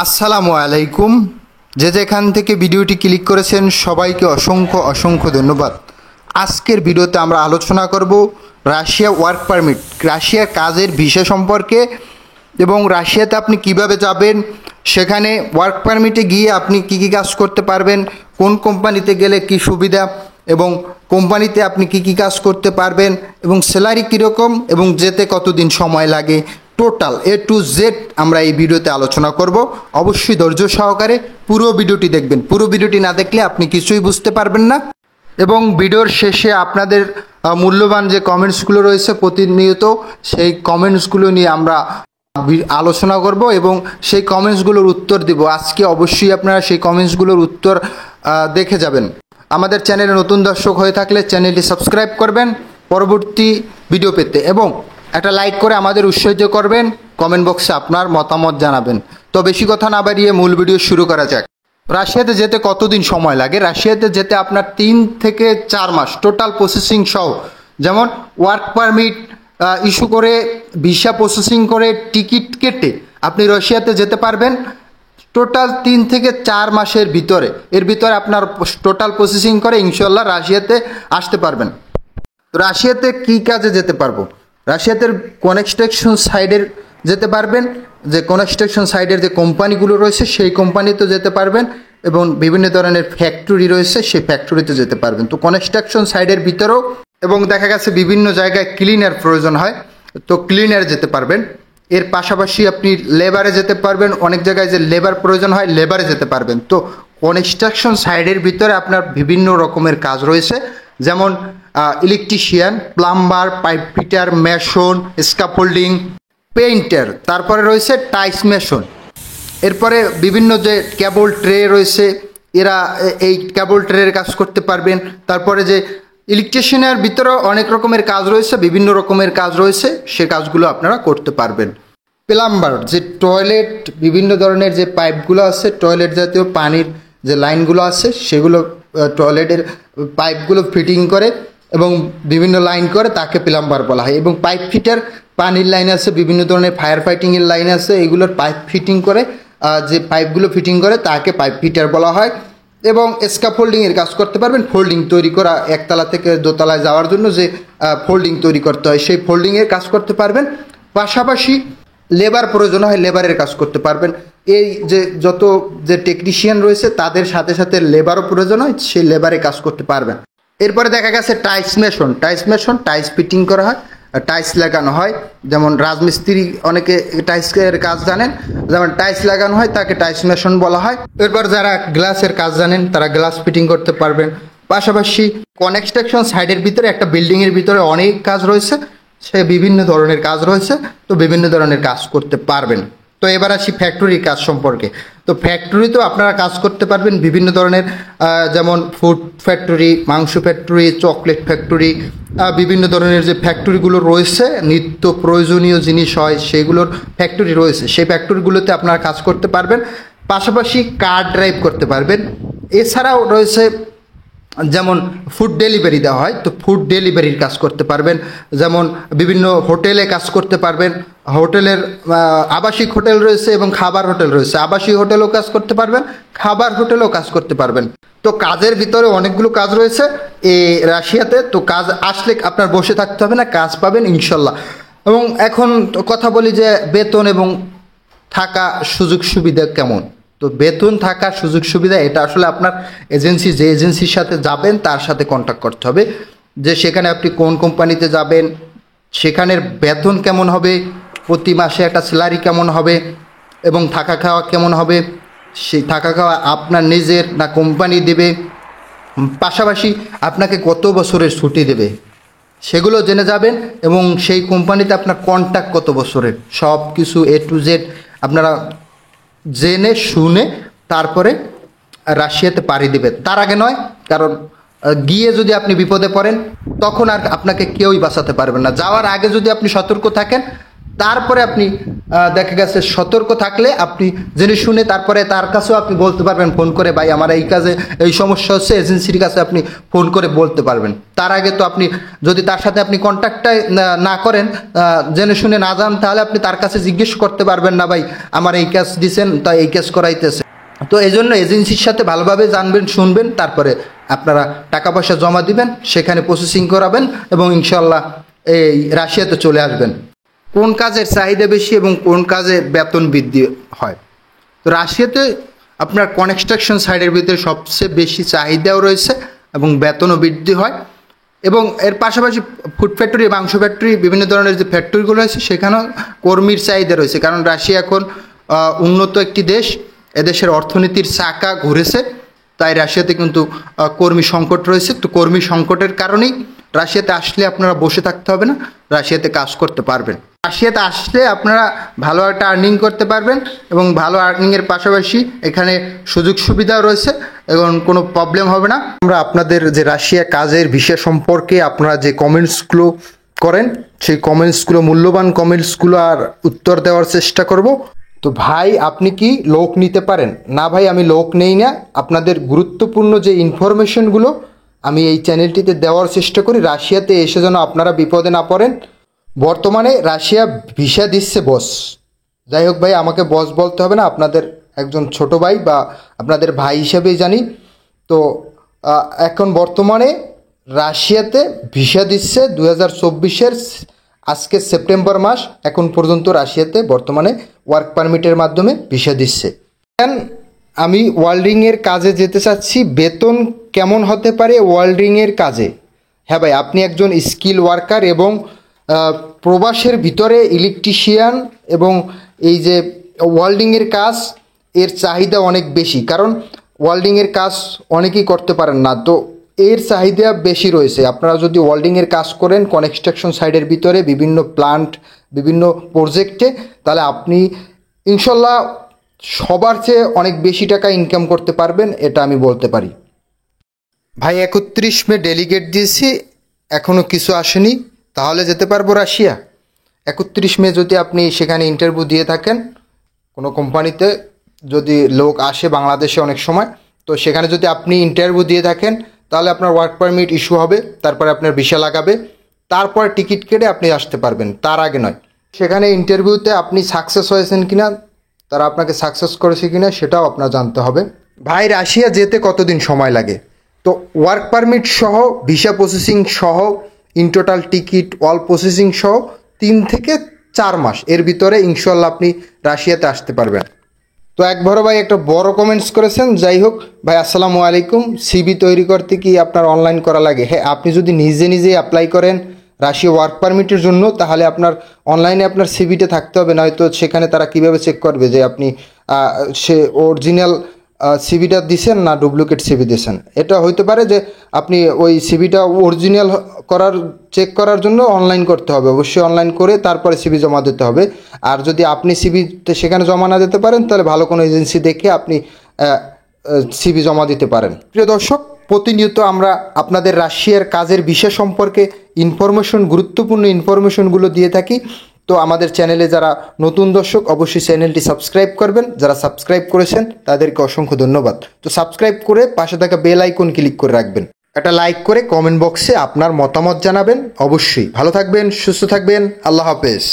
আসসালামু আলাইকুম। যে যেখান থেকে ভিডিওটি ক্লিক করেছেন সবাইকে অসংখ্য অসংখ্য ধন্যবাদ। আজকের ভিডিওতে আমরা আলোচনা করব রাশিয়া ওয়ার্ক পারমিট, রাশিয়ার কাজের ভিসা সম্পর্কে এবং রাশিয়াতে আপনি কিভাবে যাবেন, সেখানে ওয়ার্ক পারমিটে গিয়ে আপনি কি কি কাজ করতে পারবেন, কোন কোম্পানিতে গেলে কি সুবিধা এবং কোম্পানিতে আপনি কি কি কাজ করতে পারবেন এবং স্যালারি কীরকম এবং যেতে কতদিন সময় লাগে, টোটাল A to Z আমরা এই ভিডিওতে আলোচনা করব। অবশ্যই ধৈর্য সহকারে পুরো ভিডিওটি দেখবেন। পুরো ভিডিওটি না দেখলে আপনি কিছুই বুঝতে পারবেন না। এবং ভিডিওর শেষে আপনাদের মূল্যবান যে কমেন্টসগুলো রয়েছে প্রতিনিয়ত, সেই কমেন্টসগুলো নিয়ে আমরা আলোচনা করব এবং সেই কমেন্টসগুলোর উত্তর দিব। আজকে অবশ্যই আপনারা সেই কমেন্টসগুলোর উত্তর দেখে যাবেন। আমাদের চ্যানেলে নতুন দর্শক হয়ে থাকলে চ্যানেলটি সাবস্ক্রাইব করবেন পরবর্তী ভিডিও পেতে এবং একটা লাইক করে আমাদের উৎসাহিত করবেন। কমেন্ট বক্সে আপনার মতামত জানাবেন। তো বেশি কথা না বাড়িয়ে মূল ভিডিও শুরু করা যাক। রাশিয়াতে যেতে কতদিন সময় লাগে? রাশিয়াতে যেতে আপনার 3 থেকে 4 মাস টোটাল প্রসেসিং সহ, যেমন ওয়ার্ক পারমিট ইস্যু করে, ভিসা প্রসেসিং করে, টিকিট কেটে আপনি রাশিয়াতে যেতে পারবেন টোটাল 3 থেকে 4 মাসের ভিতরে। এর ভিতরে আপনার টোটাল প্রসেসিং করে ইনশাল্লাহ রাশিয়াতে আসতে পারবেন। রাশিয়াতে কী কাজে যেতে পারবো? রাশিয়াতে কনস্ট্রাকশন সাইডের যেতে পারবেন, যে কনস্ট্রাকশন সাইডের যে কোম্পানিগুলো রয়েছে সেই কোম্পানিতে যেতে পারবেন এবং বিভিন্ন ধরনের ফ্যাক্টরি রয়েছে সেই ফ্যাক্টরিতে যেতে পারবেন। তো কনস্ট্রাকশন সাইডের ভিতরেও এবং দেখা গেছে বিভিন্ন জায়গায় ক্লিনার প্রয়োজন হয়, তো ক্লিনারে যেতে পারবেন। এর পাশাপাশি আপনি লেবারে যেতে পারবেন, অনেক জায়গায় যে লেবার প্রয়োজন হয় লেবারে যেতে পারবেন। তো কনস্ট্রাকশন সাইডের ভিতরে আপনার বিভিন্ন রকমের কাজ রয়েছে, যেমন electrician, plumber, pipe fitter, mason, scaffolding, painter, তারপরে রয়েছে টাইলস মেশন। এরপরে বিভিন্ন যে কেবল ট্রে রয়েছে, এরা এই কেবল ট্রের কাজ করতে পারবেন। তারপরে যে ইলেকট্রিশিয়ানের ভিতরেও অনেক রকমের কাজ রয়েছে, বিভিন্ন রকমের কাজ রয়েছে, সে কাজগুলো আপনারা করতে পারবেন। প্লাম্বার, যে টয়লেট বিভিন্ন ধরনের যে পাইপগুলো আছে, টয়লেট জাতীয় পানির যে লাইনগুলো আছে সেগুলো টয়লেটের পাইপগুলো ফিটিং করে এবং বিভিন্ন লাইন করে, তাকে প্লাম্বার বলা হয়। এবং পাইপ ফিটার, পানির লাইন আছে, বিভিন্ন ধরনের ফায়ার ফাইটিংয়ের লাইন আছে, এগুলোর পাইপ ফিটিং করে, যে পাইপগুলো ফিটিং করে তাকে পাইপ ফিটার বলা হয়। এবং স্ক্যাফোল্ডিংয়ের কাজ করতে পারবেন, ফোল্ডিং তৈরি করা, একতলা থেকে দোতলায় যাওয়ার জন্য যে ফোল্ডিং তৈরি করতে হয় সেই ফোল্ডিংয়ের কাজ করতে পারবেন। পাশাপাশি লেবার প্রয়োজন হয়, লেবারের কাজ করতে পারবেন। এই যে যত যে টেকনিশিয়ান রয়েছে তাদের সাথে সাথে লেবারও প্রয়োজন হয়, সেই লেবারে কাজ করতে পারবেন। এরপরে দেখা গেছে টাইলস মেশন, টাইলস ফিটিং করা হয়, টাইলস লাগানো হয়। যেমন রাজমিস্ত্রি অনেকে টাইলসের কাজ জানেন, যেমন টাইলস লাগানো হয় তাকে টাইলস মেশন বলা হয়। এরপর যারা গ্লাসের কাজ জানেন তারা গ্লাস ফিটিং করতে পারবেন। পাশাপাশি কনস্ট্রাকশন সাইডের ভিতরে একটা বিল্ডিংয়ের ভিতরে অনেক কাজ রয়েছে, সে বিভিন্ন ধরনের কাজ রয়েছে, তো বিভিন্ন ধরনের কাজ করতে পারবেন। তো এবার আসি ফ্যাক্টরির কাজ সম্পর্কে। তো ফ্যাক্টরিতেও আপনারা কাজ করতে পারবেন বিভিন্ন ধরনের, যেমন ফুড ফ্যাক্টরি, মাংস ফ্যাক্টরি, চকলেট ফ্যাক্টরি, বিভিন্ন ধরনের যে ফ্যাক্টরিগুলো রয়েছে, নিত্য প্রয়োজনীয় জিনিস হয় সেগুলোর ফ্যাক্টরি রয়েছে, সেই ফ্যাক্টরিগুলোতে আপনারা কাজ করতে পারবেন। পাশাপাশি কার ড্রাইভ করতে পারবেন। এছাড়াও রয়েছে যেমন ফুড ডেলিভারি দেওয়া হয়, তো ফুড ডেলিভারির কাজ করতে পারবেন। যেমন বিভিন্ন হোটেলে কাজ করতে পারবেন, হোটেলের আবাসিক হোটেল রয়েছে এবং খাবার হোটেল রয়েছে, আবাসিক হোটেলেও কাজ করতে পারবেন, খাবার হোটেলেও কাজ করতে পারবেন। তো কাজের ভিতরে অনেকগুলো কাজ রয়েছে এই রাশিয়াতে। তো কাজ আসলে আপনার বসে থাকতে হবে না, কাজ পাবেন ইনশাল্লাহ। এবং এখন কথা বলি যে বেতন এবং থাকা সুযোগ সুবিধা কেমন। তো বেতন, থাকার সুযোগ সুবিধা এটা আসলে আপনার এজেন্সি, যে এজেন্সির সাথে যাবেন তার সাথে কন্ট্যাক্ট করতে হবে, যে সেখানে আপনি কোন কোম্পানিতে যাবেন, সেখানের বেতন কেমন হবে, প্রতি মাসে একটা স্যালারি কেমন হবে এবং থাকা খাওয়া কেমন হবে, সেই থাকা খাওয়া আপনার নিজের না কোম্পানি দেবে, পাশাপাশি আপনাকে কত বছরের ছুটি দেবে সেগুলো জেনে যাবেন। এবং সেই কোম্পানিতে আপনার কন্ট্যাক্ট কত বছরের, সব কিছু A to Z আপনারা জেনে শুনে তারপরে রাশিয়াতে পাড়ি দেবেন। তার আগে নয়, কারণ গিয়ে যদি আপনি বিপদে পড়েন তখন আর আপনাকে কেউই বাঁচাতে পারবেন না। যাওয়ার আগে যদি আপনি সতর্ক থাকেন তারপরে আপনি দেখা গেছে সতর্ক থাকলে আপনি জেনে শুনে তারপরে তার কাছেও আপনি বলতে পারবেন ফোন করে, ভাই আমার এই কাজে এই সমস্যা হচ্ছে, এজেন্সির কাছে আপনি ফোন করে বলতে পারবেন। তার আগে তো আপনি যদি তার সাথে আপনি কন্ট্যাক্টটাই না করেন, জেনে শুনে না যান, তাহলে আপনি তার কাছে জিজ্ঞেস করতে পারবেন না, ভাই আমার এই কাজ দিছেন তাই এই কাজ করাইতেছে। তো এই জন্য এজেন্সির সাথে ভালোভাবে জানবেন, শুনবেন, তারপরে আপনারা টাকা পয়সা জমা দিবেন, সেখানে প্রসেসিং করাবেন এবং ইনশাল্লাহ এই রাশিয়াতে চলে আসবেন। কোন কাজের চাহিদা বেশি এবং কোন কাজে বেতন বৃদ্ধি হয়? তো রাশিয়াতে আপনার কনস্ট্রাকশন সাইডের ভিতরে সবচেয়ে বেশি চাহিদাও রয়েছে এবং বেতনও বৃদ্ধি হয়, এবং এর পাশাপাশি ফুড ফ্যাক্টরি, মাংস ফ্যাক্টরি, বিভিন্ন ধরনের যে ফ্যাক্টরিগুলো রয়েছে সেখানেও কর্মীর চাহিদা রয়েছে। কারণ রাশিয়া এখন উন্নত একটি দেশ, এদেশের অর্থনীতির চাকা ঘুরেছে, তাই রাশিয়াতে কিন্তু কর্মী সংকট রয়েছে। তো কর্মী সংকটের কারণেই রাশিয়াতে আসলে আপনারা বসে থাকতে হবে না, রাশিয়াতে কাজ করতে পারবেন। রাশিয়াতে আসলে আপনারা ভালো একটা আর্নিং করতে পারবেন এবং ভালো আর্নিংয়ের পাশাপাশি এখানে সুযোগ সুবিধাও রয়েছে এবং কোনো প্রবলেম হবে না। আমরা আপনাদের যে রাশিয়া কাজের বিষয় সম্পর্কে আপনারা যে কমেন্টসগুলো করেন, সেই কমেন্টসগুলো, মূল্যবান কমেন্টসগুলো আর উত্তর দেওয়ার চেষ্টা করব। তো ভাই আপনি কি লোক নিতে পারেন? না ভাই, আমি লোক নেই না। আপনাদের গুরুত্বপূর্ণ যে ইনফরমেশনগুলো আমি এই চ্যানেলটিতে দেওয়ার চেষ্টা করি, রাশিয়াতে এসে যেন আপনারা বিপদে না পড়েন। বর্তমানে রাশিয়া ভিসা দিচ্ছে বস। যাই হোক ভাই, আমাকে বস বলতে হবে না, আপনাদের একজন ছোট ভাই বা আপনাদের ভাই হিসেবেই জানি। তো এখন বর্তমানে রাশিয়াতে ভিসা দিচ্ছে 2024-এর আজকে সেপ্টেম্বর মাস, এখন পর্যন্ত রাশিয়াতে বর্তমানে ওয়ার্ক পারমিটের মাধ্যমে ভিসা দিচ্ছে। আমি ওয়েল্ডিংয়ের কাজে যেতে চাচ্ছি, বেতন কেমন হতে পারে ওয়েল্ডিংয়ের কাজে? হ্যাঁ ভাই, আপনি একজন স্কিল ওয়ার্কার এবং প্রবাসের ভিতরে ইলেকট্রিশিয়ান এবং এই যে ওয়েল্ডিংয়ের কাজ, এর চাহিদা অনেক বেশি, কারণ ওয়েল্ডিংয়ের কাজ অনেকেই করতে পারেন না, তো এর চাহিদা বেশি রয়েছে। আপনারা যদি ওয়েল্ডিংয়ের কাজ করেন কনস্ট্রাকশন সাইডের ভিতরে বিভিন্ন প্লান্ট, বিভিন্ন প্রজেক্টে, তাহলে আপনি ইনশাল্লাহ সবার চেয়ে অনেক বেশি টাকা ইনকাম করতে পারবেন, এটা আমি বলতে পারি। ভাই 31 মে ডেলিগেট দিয়েছি, এখনও কিছু আসেনি, তাহলে যেতে পারবো রাশিয়া? 31 মে যদি আপনি সেখানে ইন্টারভিউ দিয়ে থাকেন, কোনো কোম্পানিতে যদি লোক আসে বাংলাদেশে অনেক সময়, তো সেখানে যদি আপনি ইন্টারভিউ দিয়ে থাকেন তাহলে আপনার ওয়ার্ক পারমিট ইস্যু হবে, তারপরে আপনার ভিসা লাগাবে, তারপর টিকিট কেটে আপনি আসতে পারবেন, তার আগে নয়। সেখানে ইন্টারভিউতে আপনি সাকসেস হয়েছেন কিনা, তারা আপনাকে সাকসেস করেছে কিনা সেটাও আপনার জানতে হবে। ভাই রাশিয়া যেতে কতদিন সময় লাগে? তো ওয়ার্ক পারমিট সহ, ভিসা প্রসেসিং সহ, in total ticket all processing সহ 3 থেকে 4 মাস এর ভিতরে ইনশাল্লাহ আপনি রাশিয়াতে আসতে পারবেন। তো এক বড় ভাই একটা বড় কমেন্টস করেছেন। যাই হোক ভাই, আসসালামু আলাইকুম। সিবি তৈরি করতে কি আপনার অনলাইন করা লাগে? হ্যাঁ, আপনি যদি নিজে নিজে অ্যাপ্লাই করেন রাশিয়া ওয়ার্ক পারমিটের জন্য, তাহলে আপনার অনলাইনে আপনার সিবিটা থাকতে হবে, নয়তো সেখানে তারা কিভাবে চেক করবে যে আপনি সে অরিজিনাল সিবিটা দিছেন না ডুপ্লিকেট সিবি দিয়েছেন? এটা হইতে পারে যে আপনি ওই সিবিটা অরিজিনাল চেক করার জন্য অনলাইন করতে হবে, অবশ্যই অনলাইন করে তারপরে সিবি জমা দিতে হবে। আর যদি আপনি সিবি সেখানে জমা না দিতে পারেন, তাহলে ভালো কোনো এজেন্সি দেখে আপনি সিবি জমা দিতে পারেন। প্রিয় দর্শক, প্রতিনিয়ত আমরা আপনাদের রাশিয়ার কাজের বিষয় সম্পর্কে ইনফরমেশন, গুরুত্বপূর্ণ ইনফরমেশনগুলো দিয়ে থাকি। তো আমাদের চ্যানেলে যারা নতুন দর্শক, অবশ্যই চ্যানেলটি সাবস্ক্রাইব করবেন। যারা সাবস্ক্রাইব করেছেন তাদেরকে অসংখ্য ধন্যবাদ। তো সাবস্ক্রাইব করে পাশে থাকা বেল আইকন ক্লিক করে রাখবেন, একটা লাইক করে কমেন্ট বক্সে আপনার মতামত জানাবেন। অবশ্যই ভালো থাকবেন, সুস্থ থাকবেন। আল্লাহ হাফেজ।